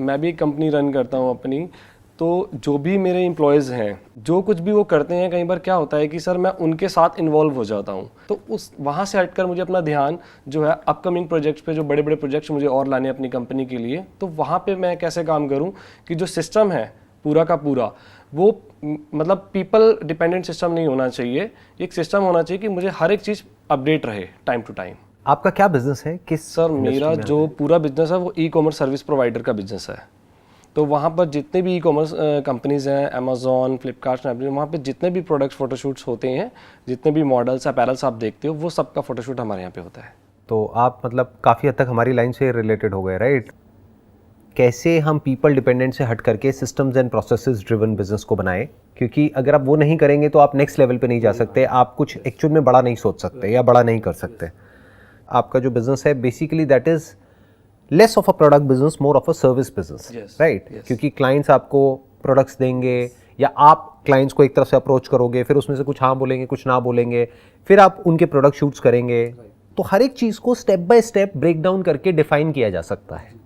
मैं भी एक कंपनी रन करता हूँ अपनी, तो जो भी मेरे एम्प्लॉयज़ हैं, जो कुछ भी वो करते हैं, कई बार क्या होता है कि सर मैं उनके साथ इन्वॉल्व हो जाता हूँ, तो उस वहाँ से हटकर मुझे अपना ध्यान जो है अपकमिंग प्रोजेक्ट्स पे, जो बड़े बड़े प्रोजेक्ट्स मुझे और लाने अपनी कंपनी के लिए, तो वहाँ पे मैं कैसे काम करूँ कि जो सिस्टम है पूरा का पूरा वो मतलब पीपल डिपेंडेंट सिस्टम नहीं होना चाहिए, एक सिस्टम होना चाहिए कि मुझे हर एक चीज़ अपडेट रहे टाइम टू टाइम। आपका क्या बिजनेस है? किस सर मेरा जो पूरा बिजनेस है वो ई-कॉमर्स सर्विस प्रोवाइडर का बिजनेस है। तो वहाँ पर जितने भी ई-कॉमर्स कंपनीज़ हैं, अमेज़ॉन, फ्लिपकार्ट, स्नैपडील, वहाँ पे जितने भी प्रोडक्ट्स फोटोशूट्स होते हैं, जितने भी मॉडल्स अपैरल्स आप देखते हो, वो सबका फोटोशूट हमारे यहाँ पे होता है। तो आप मतलब काफ़ी हद तक हमारी लाइन से रिलेटेड हो गए, राइट? कैसे हम पीपल डिपेंडेंट से हट करके systems and processes driven business को बनाएं, क्योंकि अगर आप वो नहीं करेंगे तो आप नेक्स्ट लेवल पे नहीं जा सकते, आप कुछ एक्चुअल में बड़ा नहीं सोच सकते या बड़ा नहीं कर सकते। आपका जो बिजनेस है basically that is less of a product business, more of a service business, right? क्योंकि क्लाइंट्स आपको प्रोडक्ट्स देंगे या आप क्लाइंट्स को एक तरफ से अप्रोच करोगे, फिर उसमें से कुछ हाँ बोलेंगे, कुछ ना बोलेंगे, फिर आप उनके प्रोडक्ट शूट्स करेंगे। तो हर एक चीज़ को step by step break down करके डिफाइन किया जा सकता है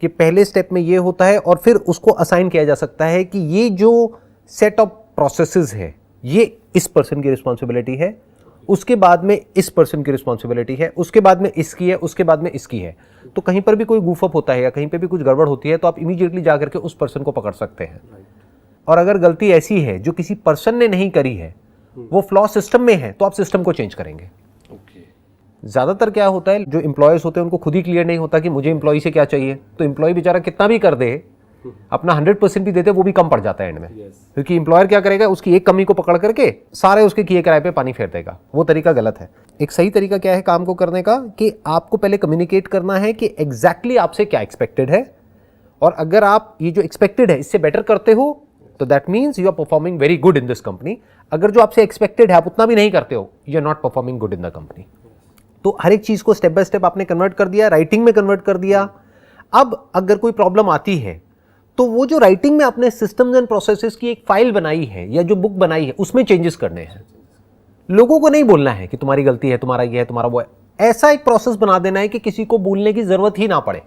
कि पहले स्टेप में ये होता है, और फिर उसको असाइन किया जा सकता है कि ये जो सेट ऑफ प्रोसेसेस है ये इस पर्सन की रिस्पॉन्सिबिलिटी है, उसके बाद में इस पर्सन की रिस्पॉन्सिबिलिटी है, उसके बाद में इसकी है, उसके बाद में इसकी है। तो कहीं पर भी कोई गूफ अप होता है या कहीं पे भी कुछ गड़बड़ होती है तो आप इमीडिएटली जा करके उस पर्सन को पकड़ सकते हैं। और अगर गलती ऐसी है जो किसी पर्सन ने नहीं करी है, वो फ्लॉ सिस्टम में है, तो आप सिस्टम को चेंज करेंगे। ज़्यादातर क्या होता है, जो एम्प्लॉयज़ होते हैं उनको खुद ही क्लियर नहीं होता कि मुझे एम्प्लॉय से क्या चाहिए, तो एम्प्लॉय बेचारा कितना भी कर दे, अपना 100% भी देते, वो भी कम पड़ जाता है एंड में। क्योंकि एम्प्लॉयर क्या करेगा, उसकी एक कमी को पकड़ करके सारे उसके किए किराए पे पानी फेर देगा। वो तरीका गलत है। एक सही तरीका क्या है काम को करने का, कि आपको पहले कम्युनिकेट करना है कि एग्जैक्टली आपसे क्या एक्सपेक्टेड है, और अगर आप ये जो एक्सपेक्टेड है इससे बेटर करते हो तो that means you are performing very good in this company. अगर जो आपसे एक्सपेक्टेड है आप उतना भी नहीं करते हो, you are not performing good in the company. तो हर एक चीज को स्टेप बाय स्टेप आपने कन्वर्ट कर दिया, राइटिंग में कन्वर्ट कर दिया। अब अगर कोई प्रॉब्लम आती है तो वो जो राइटिंग में आपने सिस्टम्स एंड प्रोसेसेस की एक फाइल बनाई है या जो बुक बनाई है उसमें चेंजेस करने हैं। लोगों को नहीं बोलना है कि तुम्हारी गलती है, तुम्हारा ये है, तुम्हारा वो है। ऐसा एक प्रोसेस बना देना है कि किसी को बोलने की जरूरत ही ना पड़े।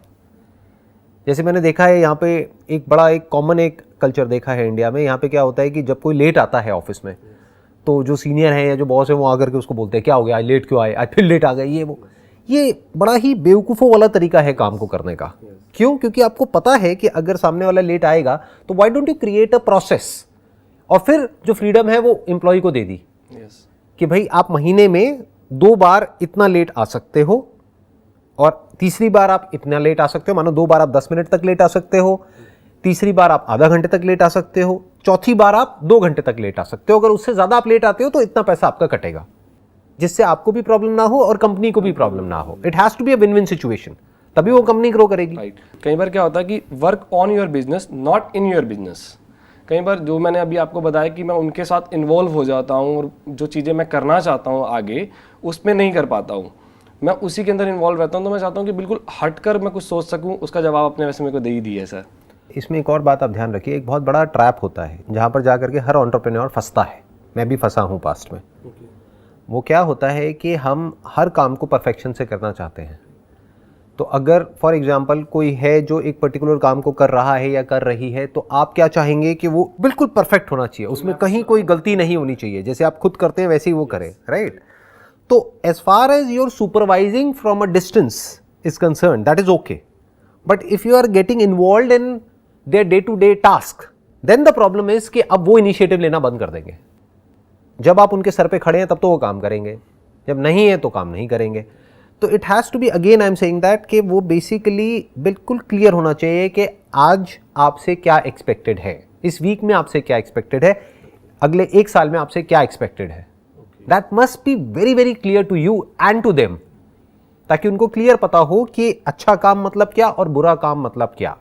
जैसे मैंने देखा है यहाँ पे एक बड़ा एक कॉमन एक कल्चर देखा है इंडिया में। यहाँ पे क्या होता है कि जब कोई लेट आता है ऑफिस में तो जो सीनियर है या जो बॉस है वो आकर के उसको बोलते हैं क्या हो गया, आज लेट क्यों आए, आज फिर लेट आ गए, ये वो। ये बड़ा ही बेवकूफ़ों वाला तरीका है काम को करने का। क्यों? क्योंकि आपको पता है कि अगर सामने वाला लेट आएगा तो why don't you create a process, और फिर जो फ्रीडम है वो एम्प्लॉय को दे दी कि भाई आप महीने में 2 बार इतना लेट आ सकते हो, और तीसरी बार आप इतना लेट आ सकते हो। मानो 2 बार आप 10 मिनट तक लेट आ सकते हो, तीसरी बार आप आधा घंटे तक लेट आ सकते हो, चौथी बार आप 2 घंटे तक लेट आ सकते हो। अगर उससे ज़्यादा आप लेट आते हो तो इतना पैसा आपका कटेगा, जिससे आपको भी प्रॉब्लम ना हो और कंपनी को भी प्रॉब्लम ना हो। It has to be a win win situation, तभी वो कंपनी ग्रो करेगी। राइट। कई बार क्या होता है कि work on your business, not in your business. कई बार जो मैंने अभी आपको बताया कि मैं उनके साथ इन्वॉल्व हो जाता हूँ और जो चीज़ें मैं करना चाहता हूँ आगे उसमें नहीं कर पाता हूँ, मैं उसी के अंदर इन्वॉल्व रहता हूँ। तो मैं चाहता हूँ कि बिल्कुल हटकर मैं कुछ सोच सकूँ, उसका जवाब अपने वैसे मेरे को दे ही दिया है सर। इसमें एक और बात आप ध्यान रखिए, एक बहुत बड़ा ट्रैप होता है जहाँ पर जा करके हर एंटरप्रेन्योर फंसता है। मैं भी फंसा हूँ पास्ट में। वो क्या होता है कि हम हर काम को परफेक्शन से करना चाहते हैं। तो अगर फॉर एग्जांपल कोई है जो एक पर्टिकुलर काम को कर रहा है या कर रही है, तो आप क्या चाहेंगे कि वो बिल्कुल परफेक्ट होना चाहिए, उसमें कहीं कोई गलती नहीं होनी चाहिए, जैसे आप खुद करते हैं वैसे ही वो करे, राइट? तो as far as your supervising from a distance is concern, that is okay. But if you are getting involve in their day to day task, then the problem is कि अब वो इनिशिएटिव लेना बंद कर देंगे। जब आप उनके सर पे खड़े हैं तब तो वो काम करेंगे, जब नहीं है तो काम नहीं करेंगे। तो it has to be, again I am saying that, कि वो बेसिकली बिल्कुल क्लियर होना चाहिए कि आज आपसे क्या एक्सपेक्टेड है, इस वीक में आपसे क्या एक्सपेक्टेड है, अगले 1 साल में आपसे क्या एक्सपेक्टेड है। That must be very very clear to you and to them, ताकि उनको क्लियर पता हो कि अच्छा काम मतलब क्या और बुरा काम मतलब क्या,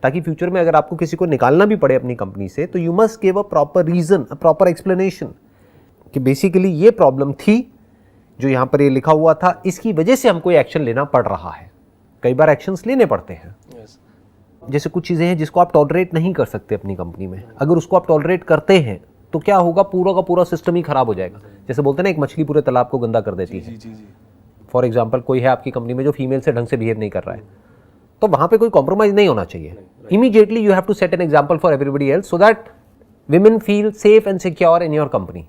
ताकि फ्यूचर में अगर आपको किसी को निकालना भी पड़े अपनी कंपनी से तो you must give a proper reason, a proper explanation कि बेसिकली ये प्रॉब्लम थी जो यहाँ पर ये लिखा हुआ था, इसकी वजह से हमको ये एक्शन लेना पड़ रहा है। कई बार एक्शंस लेने पड़ते हैं। जैसे कुछ चीज़ें हैं जिसको आप टॉलरेट नहीं कर सकते अपनी कंपनी में, अगर उसको आप टॉलरेट करते हैं तो क्या होगा, पूरा का पूरा सिस्टम ही खराब हो जाएगा। जैसे बोलते हैं ना, एक मछली पूरे तालाब को गंदा कर देती है। फॉर एग्जाम्पल कोई है आपकी कंपनी में जो फीमेल से ढंग से बिहेव नहीं कर रहा है, तो वहाँ पे कोई कॉम्प्रोमाइज़ नहीं होना चाहिए। Immediately you have to set an example for everybody else so that women feel safe and secure in your company.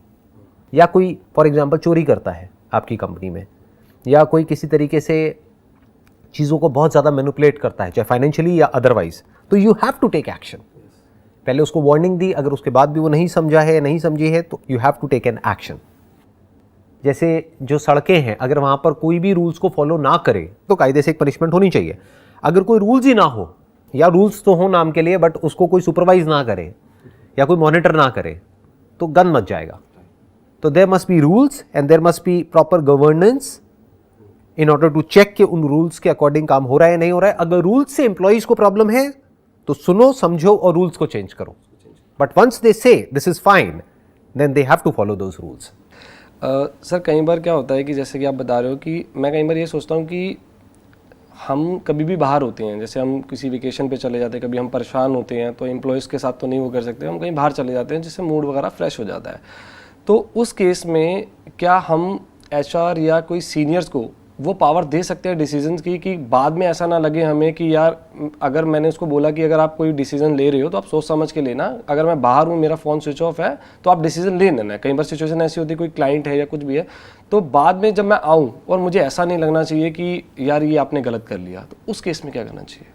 या कोई फॉर एग्जाम्पल चोरी करता है आपकी कंपनी में, या कोई किसी तरीके से चीज़ों को बहुत ज़्यादा मैनिपुलेट करता है, चाहे फाइनेंशियली या अदरवाइज, तो you have to take action. पहले उसको वार्निंग दी, अगर उसके बाद भी वो नहीं समझा है, नहीं समझी है, तो you have to take an action. जैसे जो सड़कें हैं, अगर वहाँ पर कोई भी रूल्स को फॉलो ना करे तो कायदे से एक पनिशमेंट होनी चाहिए. अगर कोई रूल्स ही ना हो, या रूल्स तो हो नाम के लिए बट उसको कोई सुपरवाइज ना करे या कोई मॉनिटर ना करे, तो गंद मच जाएगा. तो there must be rules and there must be proper governance in order to check कि उन रूल्स के अकॉर्डिंग काम हो रहा है या नहीं हो रहा है. अगर रूल्स से एम्प्लॉइज को प्रॉब्लम है तो सुनो, समझो और रूल्स को चेंज करो. But once they say this is fine, then they have to follow those rules. Sir कई बार क्या होता है कि जैसे कि आप बता रहे हो कि मैं कई बार ये सोचता हूँ कि हम कभी भी बाहर होते हैं, जैसे हम किसी वेकेशन पे चले जाते हैं, कभी हम परेशान होते हैं तो एम्प्लॉयज़ के साथ तो नहीं वो कर सकते, हम कहीं बाहर चले जाते हैं जिससे मूड वगैरह फ्रेश हो जाता है. तो उस केस में क्या हम एचआर या कोई सीनियर्स को वो पावर दे सकते हैं डिसीजंस की, कि बाद में ऐसा ना लगे हमें कि यार अगर मैंने उसको बोला कि अगर आप कोई डिसीजन ले रहे हो तो आप सोच समझ के लेना, अगर मैं बाहर हूँ, मेरा फ़ोन स्विच ऑफ है, तो आप डिसीजन ले लेना. कई बार सिचुएशन ऐसी होती है, कोई क्लाइंट है या कुछ भी है, तो बाद में जब मैं आऊँ और मुझे ऐसा नहीं लगना चाहिए कि यार ये आपने गलत कर लिया, तो उस केस में क्या करना चाहिए?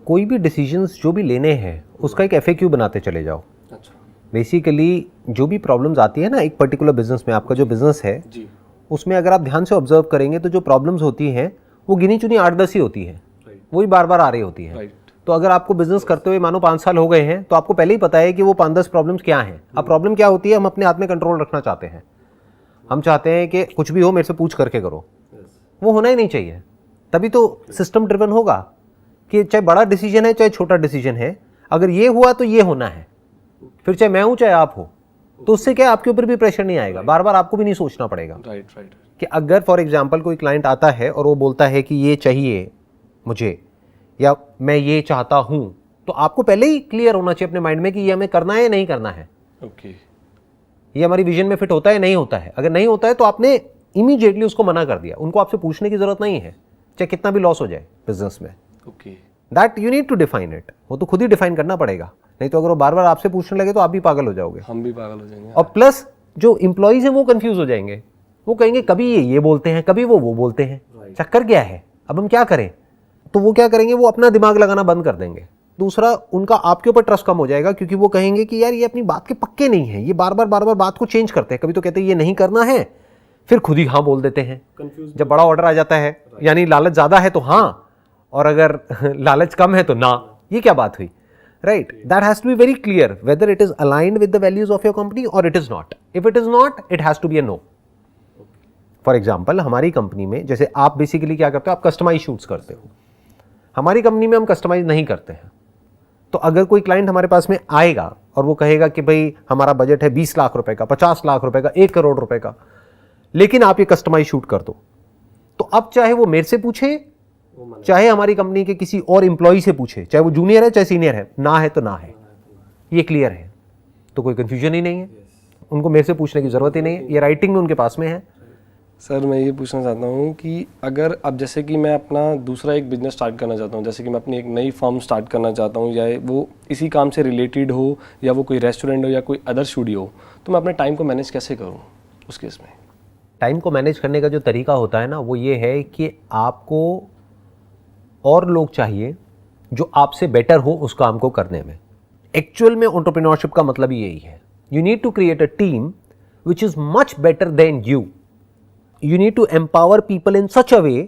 कोई भी डिसीजंस जो भी लेने हैं उसका एक FAQ बनाते चले जाओ. अच्छा. बेसिकली जो भी प्रॉब्लम्स आती है ना एक पर्टिकुलर बिजनेस में, आपका जो बिजनेस है जी. उसमें अगर आप ध्यान से ऑब्जर्व करेंगे तो जो प्रॉब्लम्स होती हैं वो गिनी चुनी 8-10 ही होती है, वही बार बार आ रही होती है. तो अगर आपको बिजनेस करते हुए मानो 5 साल हो गए हैं तो आपको पहले ही पता है कि वो 5-10 प्रॉब्लम्स क्या हैं. अब प्रॉब्लम क्या होती है, हम अपने हाथ में कंट्रोल रखना चाहते हैं. हम चाहते हैं कि कुछ भी हो मेरे से पूछ करके करो. वो होना ही नहीं चाहिए. तभी तो सिस्टम ड्रिवन होगा कि चाहे बड़ा डिसीजन है चाहे छोटा डिसीजन है, अगर ये हुआ तो ये होना है, फिर चाहे मैं हूँ चाहे आप हो, तो उससे क्या आपके ऊपर भी प्रेशर नहीं आएगा, बार बार आपको भी नहीं सोचना पड़ेगा. राइट. कि अगर फॉर एग्जांपल कोई क्लाइंट आता है और वो बोलता है कि ये चाहिए मुझे या मैं ये चाहता हूँ, तो आपको पहले ही क्लियर होना चाहिए अपने माइंड में कि ये हमें करना है या नहीं करना है. ओके. ये हमारी विजन में फिट होता है नहीं होता है. अगर नहीं होता है तो आपने इमीडिएटली उसको मना कर दिया. उनको आपसे पूछने की जरूरत नहीं है, चाहे कितना भी लॉस हो जाए बिजनेस में. Okay. That you need to define it. वो तो खुद ही डिफाइन करना पड़ेगा, नहीं तो अगर वो बार बार आपसे पूछने लगे तो आप भी पागल हो जाओगे. हम भी पागल हो जाएंगे. और प्लस जो एम्प्लॉइज हैं वो कंफ्यूज हो जाएंगे. वो कहेंगे कभी ये बोलते हैं, कभी वो बोलते हैं, चक्कर क्या है, अब हम क्या करें. तो वो क्या करेंगे, वो अपना दिमाग लगाना बंद कर देंगे. दूसरा, उनका आपके ऊपर ट्रस्ट कम हो जाएगा क्योंकि वो कहेंगे कि यार ये अपनी बात के पक्के नहीं है, ये बार बार बात को चेंज करते हैं. कभी तो कहते हैं ये नहीं करना है, फिर खुद ही हाँ बोल देते हैं. जब बड़ा ऑर्डर आ जाता है, यानी लालच ज़्यादा है तो हाँ, और अगर लालच कम है तो ना. ये क्या बात हुई, right. That has to be very clear whether it is aligned with the values of your company और it is not. If it is not, it has to be a no. For example हमारी company में जैसे आप basically क्या करते हो, आप customise shoots करते हो. हमारी कंपनी में हम कस्टमाइज नहीं करते हैं. तो अगर कोई क्लाइंट हमारे पास में आएगा और वो कहेगा कि भाई हमारा बजट है 20 लाख रुपए का, 50 लाख रुपए का, 1 करोड़ रुपए का, लेकिन आप ये कस्टमाइज शूट कर दो, तो अब चाहे वो मेरे से पूछे, चाहे हमारी कंपनी के किसी और एम्प्लॉय से पूछे, चाहे वो जूनियर है चाहे सीनियर है, ना है तो ना है. ये क्लियर है, तो कोई कंफ्यूजन ही नहीं है. उनको मेरे से पूछने की जरूरत ही नहीं है, ये राइटिंग में उनके पास में है. सर मैं ये पूछना चाहता हूँ कि अगर अब जैसे कि मैं अपना दूसरा एक बिजनेस स्टार्ट करना चाहता हूँ, जैसे कि मैं अपनी एक नई फर्म स्टार्ट करना चाहता हूँ, या वो इसी काम से रिलेटेड हो, या वो कोई रेस्टोरेंट हो या कोई अदर स्टूडियो हो, तो मैं अपने टाइम को मैनेज कैसे करूँ उस केस में? टाइम को मैनेज करने का जो तरीका होता है ना, वो ये है कि आपको और लोग चाहिए जो आपसे बेटर हो उस काम को करने में. एक्चुअल में एंटरप्रेन्योरशिप का मतलब ही यही है. You need to create a team which is much better than you. You need to empower people in such a way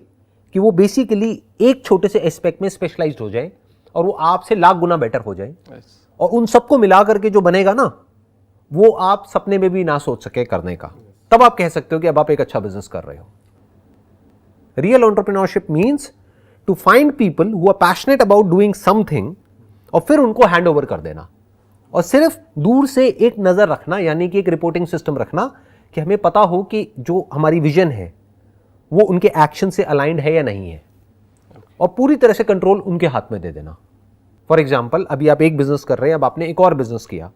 कि वो बेसिकली एक छोटे से एस्पेक्ट में स्पेशलाइज्ड हो जाए और वो आपसे लाख गुना बेटर हो जाए. और उन सबको मिला करके जो बनेगा ना, वो आप सपने में भी ना सोच सके करने का. तब आप कह सकते हो कि अब आप एक अच्छा बिजनेस कर रहे हो. Real entrepreneurship means to find people who are passionate about doing something और फिर उनको हैंड ओवर कर देना, और सिर्फ दूर से एक नजर रखना, यानी कि एक रिपोर्टिंग सिस्टम रखना कि हमें पता हो कि जो हमारी विजन है वो उनके एक्शन से अलाइंड है या नहीं है, और पूरी तरह से कंट्रोल उनके हाथ में दे देना. फॉर एग्जाम्पल अभी आप एक बिजनेस कर रहे हैं, अब आपने एक और बिजनेस किया,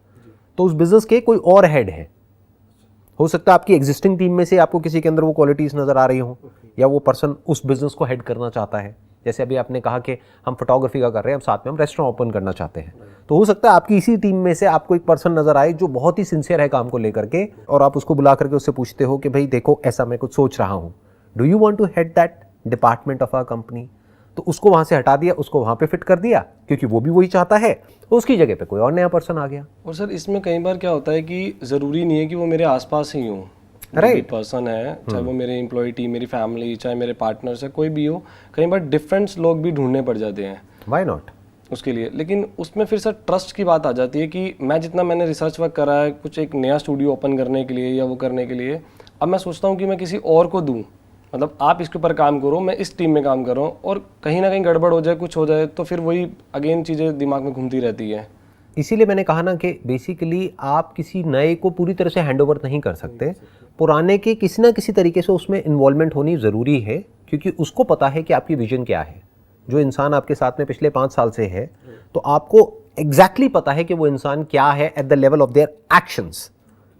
तो उस बिजनेस के कोई और हेड है. हो सकता है आपकी एग्जिस्टिंग टीम में से आपको किसी के अंदर वो क्वालिटीज नजर आ रही हो, या वो पर्सन उस बिजनेस को हेड करना चाहता है, जैसे अभी आपने कहा कि हम फोटोग्राफी का कर रहे हैं, अब साथ में हम रेस्टोरेंट ओपन करना चाहते हैं, तो हो सकता है आपकी इसी टीम में से आपको एक पर्सन नजर आए जो बहुत ही सिंसियर है काम को लेकर के, और आप उसको बुला करके उससे पूछते हो कि भाई देखो ऐसा मैं कुछ सोच रहा हूँ, do you want to head that department of our company? तो उसको वहाँ से हटा दिया, उसको वहाँ पे फिट कर दिया, क्योंकि वो भी वही चाहता है, तो उसकी जगह पे कोई और नया पर्सन आ गया। और सर इसमें कई बार क्या होता है कि ज़रूरी नहीं है कि वो मेरे आसपास ही हो, Right. पर्सन है, चाहे वो मेरे एम्प्लॉय टीम, मेरी फैमिली, चाहे मेरे पार्टनर्स है, कोई भी हो, कई बार डिफरेंट लोग भी ढूंढने पड़ जाते हैं व्हाई नॉट उसके लिए। लेकिन उसमें फिर सर ट्रस्ट की बात आ जाती है कि मैं जितना मैंने रिसर्च वर्क करा है कुछ एक नया स्टूडियो ओपन करने के लिए या वो करने के लिए, अब मैं सोचता हूँ कि मैं किसी और को दूँ, मतलब आप इसके ऊपर काम करो, मैं इस टीम में काम कर रहा हूँ, और कहीं ना कहीं गड़बड़ हो जाए, कुछ हो जाए, तो फिर वही अगेन चीज़ें दिमाग में घूमती रहती है। इसीलिए मैंने कहा ना कि बेसिकली आप किसी नए को पूरी तरह से हैंडओवर नहीं कर सकते, पुराने के किसी ना किसी तरीके से उसमें इन्वॉल्वमेंट होनी ज़रूरी है, क्योंकि उसको पता है कि आपकी विजन क्या है। जो इंसान आपके साथ में पिछले 5 साल से है, तो आपको एग्जैक्टली पता है कि वो इंसान क्या है at the level of their actions,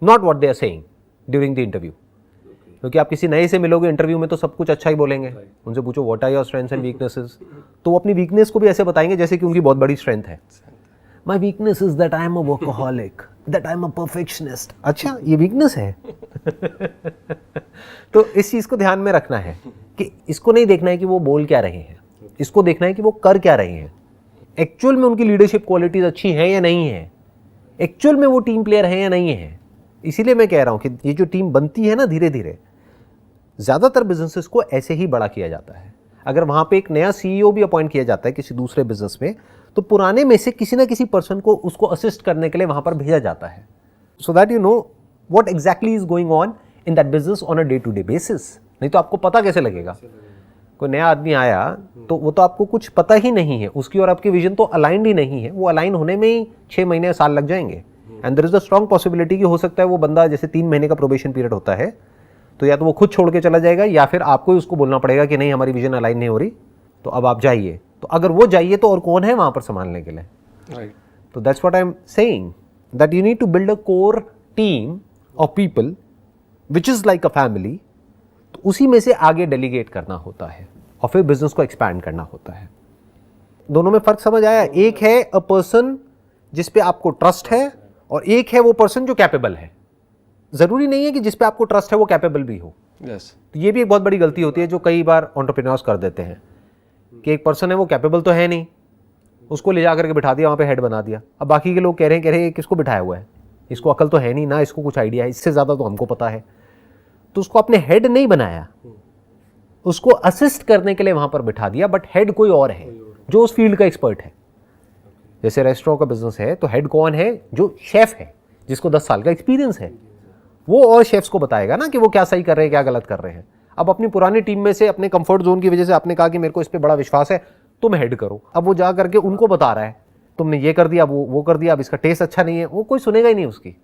not what they are saying during the interview. क्योंकि आप किसी नए से मिलोगे इंटरव्यू में तो सब कुछ अच्छा ही बोलेंगे, उनसे पूछो what are your strengths and weaknesses, तो वो अपनी वीकनेस को भी ऐसे बताएंगे जैसे कि उनकी बहुत बड़ी स्ट्रेंथ है। My weakness is that I am a workaholic, that I am a perfectionist. अच्छा, ये वीकनेस है? तो इस चीज़ को ध्यान में रखना है कि इसको नहीं देखना है कि वो बोल क्या रहे हैं, इसको देखना है कि वो कर क्या रहे हैं, एक्चुअल में उनकी लीडरशिप क्वालिटीज अच्छी हैं या नहीं है, एक्चुअल में वो टीम प्लेयर है या नहीं है। इसीलिए मैं कह रहा हूँ कि ये जो टीम बनती है ना धीरे धीरे, ज़्यादातर बिजनेसेस को ऐसे ही बड़ा किया जाता है। अगर वहाँ पे एक नया सीईओ भी अपॉइंट किया जाता है किसी दूसरे बिजनेस में, तो पुराने में से किसी ना किसी पर्सन को उसको असिस्ट करने के लिए वहाँ पर भेजा जाता है, so that you know what exactly is going on in that business on a day to day basis. नहीं तो आपको पता कैसे लगेगा? कोई नया आदमी आया तो वो तो आपको कुछ पता ही नहीं है, उसकी और आपकी विजन तो अलाइंड ही नहीं है, वो अलाइन होने में ही 6 महीने साल लग जाएंगे। And there is a strong possibility कि हो सकता है वो बंदा, जैसे 3 महीने का प्रोबेशन पीरियड होता है, तो या तो वो खुद छोड़ के चला जाएगा या फिर आपको ही उसको बोलना पड़ेगा कि नहीं हमारी विजन अलाइन नहीं हो रही, तो अब आप जाइए। तो अगर वो जाइए तो और कौन है वहाँ पर संभालने के लिए? राइट। तो that's what I am saying, that you need to build a core team of people which is like a family. तो उसी में से आगे डेलीगेट करना होता है और फिर बिजनेस को एक्सपैंड करना होता है। दोनों में फ़र्क समझ आया? एक है अ पर्सन जिस पे आपको ट्रस्ट है, और एक है वो पर्सन जो कैपेबल है। ज़रूरी नहीं है कि जिस पे आपको ट्रस्ट है वो कैपेबल भी हो। यस। तो ये भी एक बहुत बड़ी गलती होती है जो कई बार एंटरप्रेन्योर्स कर देते हैं कि एक पर्सन है वो कैपेबल तो है नहीं, उसको ले जा करके बिठा दिया वहाँ पे, हेड बना दिया। अब बाकी के लोग कह रहे हैं किसको बिठाया हुआ है, इसको अकल तो है नहीं ना, इसको कुछ आइडिया है, इससे ज़्यादा तो हमको पता है। तो उसको आपने हेड नहीं बनाया, उसको असिस्ट करने के लिए वहाँ पर बिठा दिया, बट हेड कोई और है जो उस फील्ड का एक्सपर्ट है। जैसे रेस्टोरेंट का बिजनेस है तो हेड कौन है? जो शेफ़ है, जिसको 10 साल का एक्सपीरियंस है, वो और शेफ्स को बताएगा ना कि वो क्या सही कर रहे हैं क्या गलत कर रहे हैं। अब अपनी पुरानी टीम में से अपने कंफर्ट जोन की वजह से आपने कहा कि मेरे को इस पे बड़ा विश्वास है, तुम हेड करो। अब वो जा करके उनको बता रहा है तुमने ये कर दिया, वो कर दिया, अब इसका टेस्ट अच्छा नहीं है, वो कोई सुनेगा ही नहीं उसकी।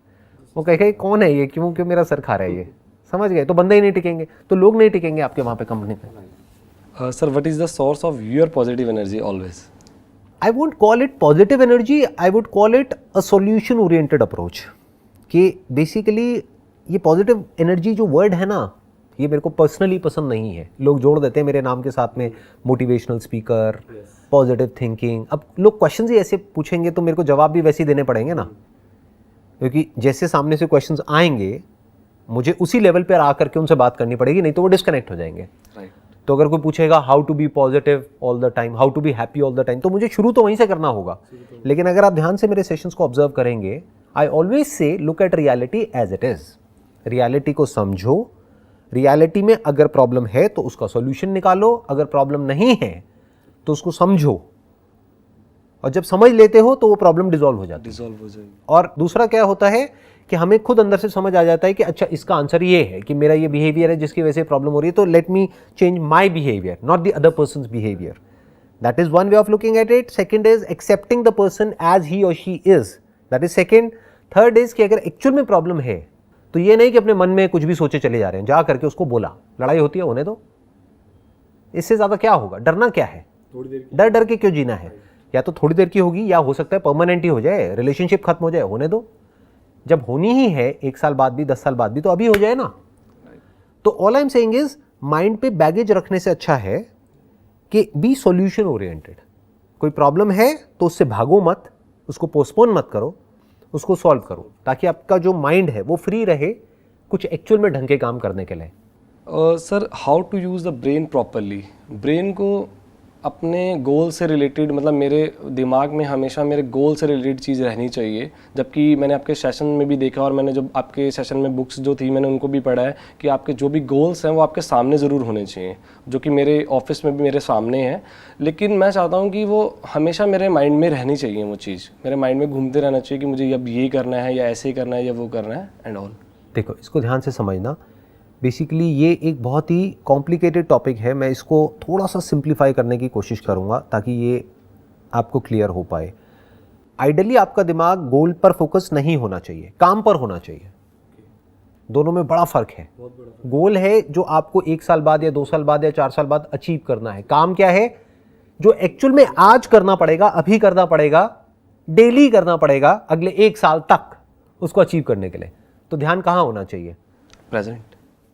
वो कहेगा कौन है ये, क्यों क्यों मेरा सर खा रहा है ये, समझ गए? तो बंदे ही नहीं टिकेंगे, तो लोग नहीं टिकेंगे आपके वहाँ पे कंपनी में। Sir what is the source of your positive energy always? I would call it positive energy, I would call it a solution oriented approach. कि बेसिकली ये पॉजिटिव एनर्जी जो वर्ड है ना, ये मेरे को पर्सनली पसंद नहीं है। लोग जोड़ देते हैं मेरे नाम के साथ में मोटिवेशनल स्पीकर, पॉजिटिव थिंकिंग। अब लोग क्वेश्चन ही ऐसे पूछेंगे तो मेरे को जवाब भी वैसे ही देने पड़ेंगे ना, क्योंकि जैसे सामने से क्वेश्चंस आएंगे मुझे उसी लेवल पर आकर के उनसे बात करनी पड़ेगी, नहीं तो वो डिस्कनेक्ट हो जाएंगे। राइट। तो अगर कोई पूछेगा how to be positive all the time, how to be happy all the time, तो मुझे शुरू तो वहीं से करना होगा। लेकिन अगर आप ध्यान से मेरे सेशंस को ऑब्जर्व करेंगे, I always say look at reality as it is. Reality को समझो, रियलिटी में अगर प्रॉब्लम है तो उसका सॉल्यूशन निकालो, अगर प्रॉब्लम नहीं है तो उसको समझो, और जब समझ लेते हो तो वो प्रॉब्लम डिसॉल्व हो जाती है। और दूसरा क्या होता है कि हमें खुद अंदर से समझ आ जाता है कि अच्छा इसका आंसर ये है कि मेरा ये बिहेवियर है जिसकी वजह से प्रॉब्लम हो रही है, तो let me change my behaviour, not the other person's behaviour. That is one way of looking at it. Second is accepting the person as he और she is, that is second. Third is कि अगर actual में problem है तो ये नहीं कि अपने मन में कुछ भी सोचे चले जा रहे हैं, जा करके उसको बोला, लड़ाई होती है होने दो, इससे ज्यादा क्या होगा? डरना क्या है? डर डर के क्यों जीना है? या तो थोड़ी देर की होगी या हो सकता है परमानेंट ही हो जाए, रिलेशनशिप खत्म हो जाए, होने दो। जब होनी ही है 1 साल बाद भी 10 साल बाद भी, तो अभी हो जाए ना। तो all I am saying is mind पे बैगेज रखने से अच्छा है कि बी सॉल्यूशन ओरिएंटेड। कोई प्रॉब्लम है तो उससे भागो मत, उसको पोस्टपोन मत करो, उसको सॉल्व करो, ताकि आपका जो माइंड है वो फ्री रहे कुछ एक्चुअल में ढंग के काम करने के लिए। Sir, how to use the brain properly. Brain को अपने गोल से रिलेटेड, मतलब मेरे दिमाग में हमेशा मेरे गोल से रिलेटेड चीज़ रहनी चाहिए। जबकि मैंने आपके सेशन में भी देखा और मैंने जो आपके सेशन में बुक्स जो थी मैंने उनको भी पढ़ा है कि आपके जो भी गोल्स हैं वो आपके सामने ज़रूर होने चाहिए, जो कि मेरे ऑफिस में भी मेरे सामने हैं। लेकिन मैं चाहता हूँ कि वो हमेशा मेरे माइंड में रहनी चाहिए, वो चीज़ मेरे माइंड में घूमते रहना चाहिए कि मुझे अब ये करना है या ऐसे ही करना है या वो करना है एंड ऑल। देखो, इसको ध्यान से समझना। बेसिकली ये एक बहुत ही कॉम्प्लिकेटेड टॉपिक है। मैं इसको थोड़ा सा सिंप्लीफाई करने की कोशिश करूँगा ताकि ये आपको क्लियर हो पाए। आइडियली आपका दिमाग गोल पर फोकस नहीं होना चाहिए, काम पर होना चाहिए। दोनों में बड़ा फ़र्क है। गोल है जो आपको 1 साल बाद या 2 साल बाद या 4 साल बाद अचीव करना है। काम क्या है? जो एक्चुअल में आज करना पड़ेगा, अभी करना पड़ेगा, डेली करना पड़ेगा अगले 1 साल तक उसको अचीव करने के लिए। तो ध्यान कहाँ होना चाहिए? प्रेजेंट,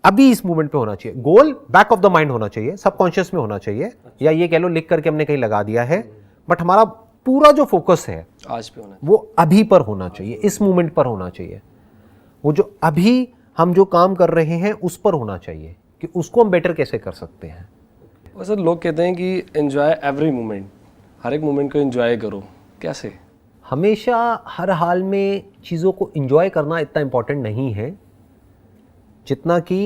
अभी इस मोमेंट पे होना चाहिए। गोल बैक ऑफ द माइंड होना चाहिए, सबकॉन्शियस में होना चाहिए, या ये कह लो लिख करके हमने कहीं लगा दिया है, बट हमारा पूरा जो फोकस है आज पे होना है। वो अभी पर होना चाहिए, इस मोमेंट पर होना चाहिए। वो जो अभी हम जो काम कर रहे हैं उस पर होना चाहिए कि उसको हम बेटर कैसे कर सकते हैं। और सर, लोग कहते हैं कि एंजॉय एवरी मोमेंट, हर एक मोमेंट को एंजॉय करो। कैसे? हमेशा हर हाल में चीज़ों को एंजॉय करना इतना इम्पोर्टेंट नहीं है जितना कि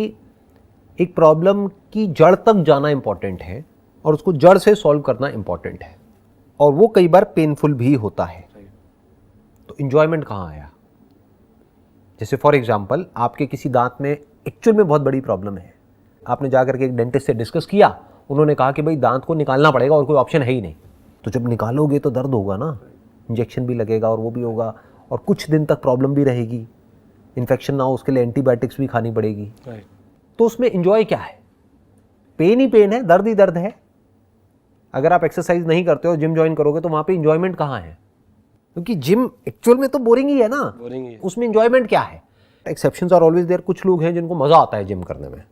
एक प्रॉब्लम की जड़ तक जाना इम्पॉर्टेंट है और उसको जड़ से सॉल्व करना इम्पॉर्टेंट है, और वो कई बार पेनफुल भी होता है। तो एंजॉयमेंट कहाँ आया? जैसे फॉर एग्जांपल, आपके किसी दांत में एक्चुअल में बहुत बड़ी प्रॉब्लम है, आपने जाकर के एक डेंटिस्ट से डिस्कस किया, उन्होंने कहा कि भाई दांत को निकालना पड़ेगा और कोई ऑप्शन है ही नहीं। तो जब निकालोगे तो दर्द होगा ना, इंजेक्शन भी लगेगा और वो भी होगा, और कुछ दिन तक प्रॉब्लम भी रहेगी, इन्फेक्शन ना हो उसके लिए एंटीबायोटिक्स भी खानी पड़ेगी। तो उसमें एंजॉय क्या है? पेन ही पेन है, दर्द ही दर्द है। अगर आप एक्सरसाइज नहीं करते हो, जिम ज्वाइन करोगे, तो वहां पे एंजॉयमेंट कहाँ है? क्योंकि जिम एक्चुअल में तो बोरिंग ही है ना, बोरिंग ही है। उसमें एंजॉयमेंट क्या है? Exceptions are always there. कुछ लोग हैं जिनको मजा आता है जिम करने में,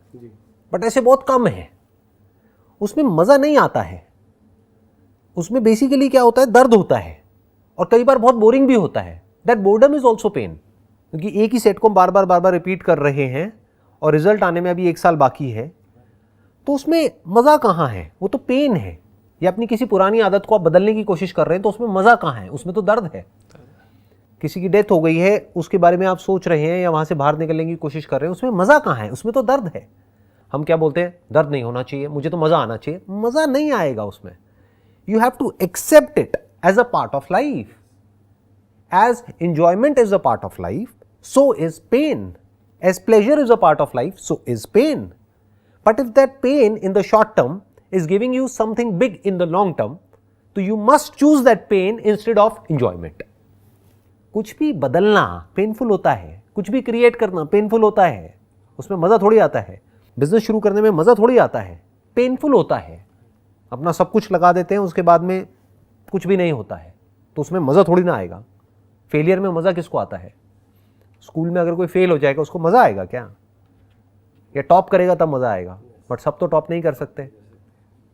बट ऐसे बहुत कम है। उसमें मजा नहीं आता है। उसमें बेसिकली क्या होता है? दर्द होता है, और कई बार बहुत बोरिंग भी होता है। That boredom is also pain, क्योंकि एक ही सेट को हम बार बार रिपीट कर रहे हैं और रिजल्ट आने में अभी 1 साल बाकी है। तो उसमें मज़ा कहाँ है? वो तो पेन है। या अपनी किसी पुरानी आदत को आप बदलने की कोशिश कर रहे हैं, तो उसमें मज़ा कहाँ है? उसमें तो दर्द है। किसी की डेथ हो गई है, उसके बारे में आप सोच रहे हैं या वहाँ से बाहर निकलने की कोशिश कर रहे हैं, उसमें मज़ा कहाँ है? उसमें तो दर्द है। हम क्या बोलते हैं? दर्द नहीं होना चाहिए, मुझे तो मज़ा आना चाहिए। मज़ा नहीं आएगा उसमें। You have to accept it as a part of life. As enjoyment is a part of life, so is pain. As pleasure is a part of life, so is pain. But if that pain in the short term is giving you something big in the long term, so you must choose that pain instead of enjoyment. कुछ भी बदलना painful होता है, कुछ भी create करना painful होता है, उसमें मज़ा थोड़ी आता है। बिजनेस शुरू करने में मज़ा थोड़ी आता है, पेनफुल होता है। अपना सब कुछ लगा देते हैं, उसके बाद में कुछ भी नहीं होता है, तो उसमें मज़ा थोड़ी ना आएगा। फेलियर में मज़ा किसको आता है? स्कूल में अगर कोई फेल हो जाएगा उसको मज़ा आएगा क्या? या टॉप करेगा तब मज़ा आएगा? बट सब तो टॉप नहीं कर सकते।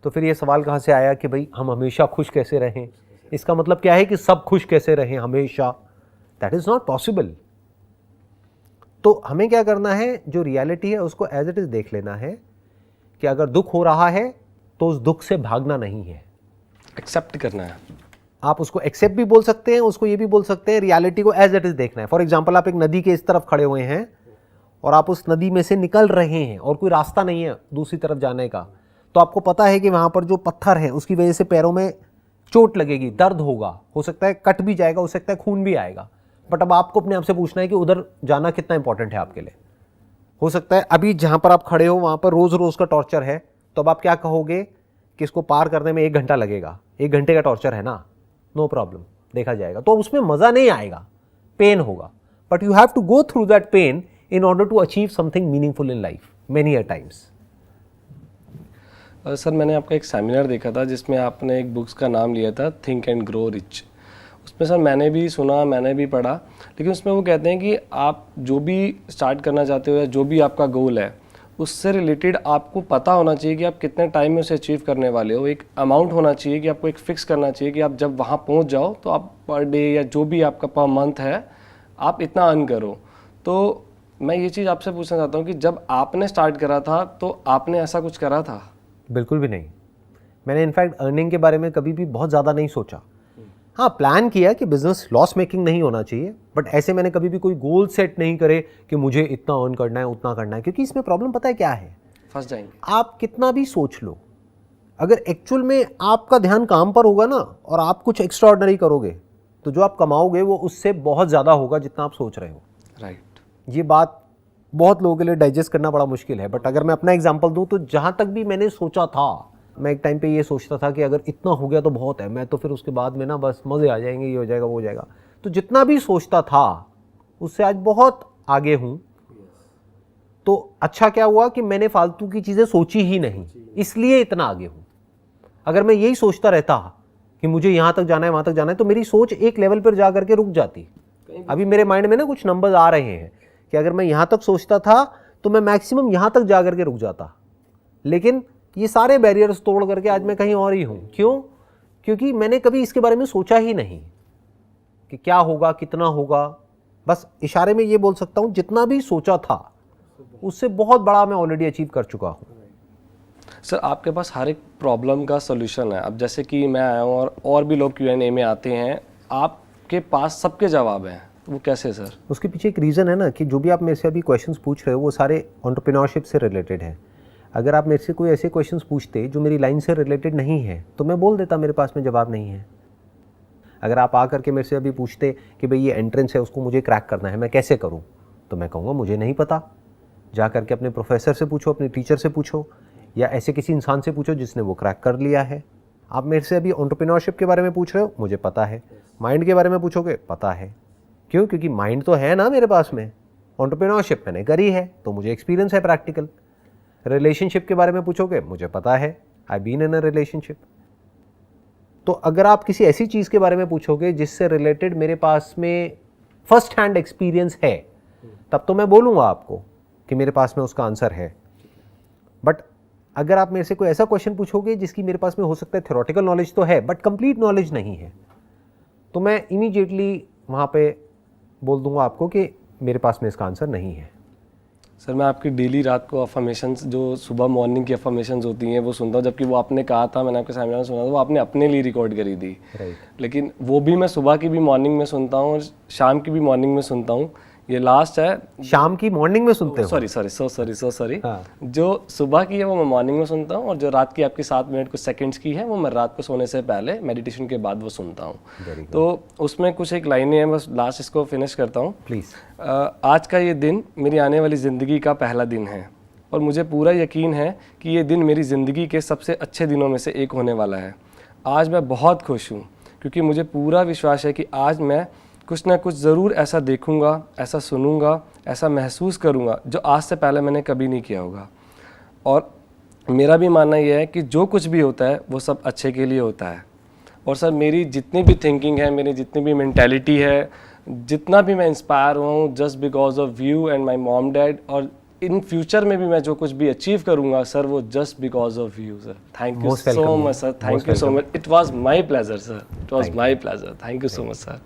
तो फिर ये सवाल कहाँ से आया कि भाई हम हमेशा खुश कैसे रहें? इसका मतलब क्या है कि सब खुश कैसे रहें हमेशा? That is not possible. तो हमें क्या करना है? जो रियलिटी है उसको एज इट इज़ देख लेना है कि अगर दुख हो रहा है तो उस दुख से भागना नहीं है, एक्सेप्ट करना है। आप उसको एक्सेप्ट भी बोल सकते हैं, उसको ये भी बोल सकते हैं, रियलिटी को एज इट इज देखना है। फॉर एग्जांपल, आप एक नदी के इस तरफ खड़े हुए हैं और आप उस नदी में से निकल रहे हैं और कोई रास्ता नहीं है दूसरी तरफ जाने का, तो आपको पता है कि वहाँ पर जो पत्थर है उसकी वजह से पैरों में चोट लगेगी, दर्द होगा, हो सकता है कट भी जाएगा, हो सकता है खून भी आएगा। बट अब आपको अपने आप से पूछना है कि उधर जाना कितना इंपॉर्टेंट है आपके लिए। हो सकता है अभी जहाँ पर आप खड़े हो वहाँ पर रोज़ रोज़ का टॉर्चर है, तो अब आप क्या कहोगे कि इसको पार करने में 1 घंटा लगेगा, 1 घंटे का टॉर्चर है ना, नो प्रॉब्लम, देखा जाएगा। तो उसमें मज़ा नहीं आएगा, पेन होगा। But you have to go through that pain in order to achieve something meaningful in life many a times. Sir, मैंने आपका एक सेमिनार देखा था जिसमें आपने एक बुक्स का नाम लिया था, थिंक एंड ग्रो रिच। उसमें सर मैंने भी सुना, मैंने भी पढ़ा, लेकिन उसमें वो कहते हैं कि आप जो भी स्टार्ट करना चाहते हो या जो भी आपका गोल है उससे रिलेटेड आपको पता होना चाहिए कि आप कितने टाइम में उसे अचीव करने वाले हो। एक अमाउंट होना चाहिए कि आपको एक फिक्स करना चाहिए कि आप जब वहाँ पहुँच जाओ तो आप पर डे या जो भी आपका पर मंथ है आप इतना अर्न करो। तो मैं ये चीज़ आपसे पूछना चाहता हूँ कि जब आपने स्टार्ट करा था तो आपने ऐसा कुछ करा था? बिल्कुल भी नहीं। मैंने इनफैक्ट अर्निंग के बारे में कभी भी बहुत ज़्यादा नहीं सोचा। हाँ, प्लान किया कि बिजनेस लॉस मेकिंग नहीं होना चाहिए, बट ऐसे मैंने कभी भी कोई गोल सेट नहीं करे कि मुझे इतना अर्न करना है, उतना करना है। क्योंकि इसमें प्रॉब्लम पता है क्या है, फंस जाएंगे। आप कितना भी सोच लो, अगर एक्चुअल में आपका ध्यान काम पर होगा ना और आप कुछ एक्स्ट्रा ऑर्डिनरी करोगे तो जो आप कमाओगे वो उससे बहुत ज़्यादा होगा जितना आप सोच रहे हो। राइट। ये बात बहुत लोगों के लिए डाइजेस्ट करना बड़ा मुश्किल है, बट अगर मैं अपना एग्जांपल दूं तो जहां तक भी मैंने सोचा था, मैं एक टाइम पे ये सोचता था कि अगर इतना हो गया तो बहुत है, मैं तो फिर उसके बाद में ना बस मज़े आ जाएंगे, ये हो जाएगा वो हो जाएगा। तो जितना भी सोचता था उससे आज बहुत आगे हूँ। तो अच्छा क्या हुआ कि मैंने फालतू की चीज़ें सोची ही नहीं, इसलिए इतना आगे हूँ। अगर मैं यही सोचता रहता कि मुझे यहाँ तक जाना है वहाँ तक जाना है तो मेरी सोच एक लेवल पर जा करके रुक जाती। अभी मेरे माइंड में ना कुछ नंबर्स आ रहे हैं कि अगर मैं यहाँ तक सोचता था तो मैं मैक्सिमम यहाँ तक जा करके रुक जाता, लेकिन ये सारे बैरियर्स तोड़ करके आज मैं कहीं और ही हूँ। क्यों? क्योंकि मैंने कभी इसके बारे में सोचा ही नहीं कि क्या होगा, कितना होगा। बस इशारे में ये बोल सकता हूँ जितना भी सोचा था उससे बहुत बड़ा मैं ऑलरेडी अचीव कर चुका हूँ। सर, आपके पास हर एक प्रॉब्लम का सोल्यूशन है। अब जैसे कि मैं आया हूँ और भी लोग Q&A में आते हैं, आपके पास सबके जवाब हैं, तो वो कैसे सर? उसके पीछे एक रीज़न है ना कि जो भी आप मेरे से अभी क्वेश्चंस पूछ रहे हो वो सारे एंटरप्रेन्योरशिप से रिलेटेड है। अगर आप मेरे से कोई ऐसे क्वेश्चंस पूछते जो मेरी लाइन से रिलेटेड नहीं है तो मैं बोल देता मेरे पास में जवाब नहीं है। अगर आप आकर के मेरे से अभी पूछते कि भाई ये एंट्रेंस है उसको मुझे क्रैक करना है, मैं कैसे करूँ, तो मैं कहूँगा मुझे नहीं पता। जा करके अपने प्रोफेसर से पूछो, अपने टीचर से पूछो, या ऐसे किसी इंसान से पूछो जिसने वो क्रैक कर लिया है। आप मेरे से अभी एंटरप्रेन्योरशिप के बारे में पूछ रहे हो, मुझे पता है। माइंड के बारे में पूछोगे, पता है। क्यों? क्योंकि माइंड तो है ना मेरे पास में, एंटरप्रेन्योरशिप मैंने करी है तो मुझे एक्सपीरियंस है प्रैक्टिकल। रिलेशनशिप के बारे में पूछोगे, मुझे पता है, I been in a relationship. तो अगर आप किसी ऐसी चीज़ के बारे में पूछोगे जिससे रिलेटेड मेरे पास में फर्स्ट हैंड एक्सपीरियंस है, तब तो मैं बोलूँगा आपको कि मेरे पास में उसका आंसर है। बट अगर आप मेरे से कोई ऐसा क्वेश्चन पूछोगे जिसकी मेरे पास में हो सकता है थ्योरेटिकल नॉलेज तो है बट कंप्लीट नॉलेज नहीं है, तो मैं इमीडिएटली वहाँ पे बोल दूंगा आपको कि मेरे पास में इसका आंसर नहीं है। सर, मैं आपकी डेली रात को अफर्मेशंस, जो सुबह मॉर्निंग की अफर्मेशंस होती हैं, वो सुनता हूँ। जबकि वो आपने कहा था, मैंने आपके सेमिनार में सुना था, वो आपने अपने लिए रिकॉर्ड करी थी। लेकिन वो भी मैं सुबह की भी मॉर्निंग में सुनता हूँ और शाम की भी मॉर्निंग में सुनता हूँ। ये लास्ट है, शाम की मॉर्निंग में सुनते हो? सॉरी। जो सुबह की है वो मैं मॉर्निंग में सुनता हूँ और जो रात की आपकी 7 मिनट कुछ सेकंड्स की है वो मैं रात को सोने से पहले मेडिटेशन के बाद वो सुनता हूँ। तो उसमें कुछ एक लाइनें हैं, बस लास्ट इसको फिनिश करता हूँ। प्लीज़। आज का ये दिन मेरी आने वाली ज़िंदगी का पहला दिन है और मुझे पूरा यकीन है कि ये दिन मेरी ज़िंदगी के सबसे अच्छे दिनों में से एक होने वाला है। आज मैं बहुत खुश हूँ क्योंकि मुझे पूरा विश्वास है कि आज मैं कुछ ना कुछ ज़रूर ऐसा देखूंगा, ऐसा सुनूंगा, ऐसा महसूस करूंगा जो आज से पहले मैंने कभी नहीं किया होगा। और मेरा भी मानना यह है कि जो कुछ भी होता है वो सब अच्छे के लिए होता है। और सर, मेरी जितनी भी थिंकिंग है, मेरी जितनी भी मेंटालिटी है, जितना भी मैं इंस्पायर हुआ हूँ just because of you and my mom dad, और इन फ्यूचर में भी मैं जो कुछ भी अचीव करूंगा सर वो just because of you sir. Thank you so much sir, thank you so much. It was my pleasure sir, it was my pleasure. Thank you so much sir.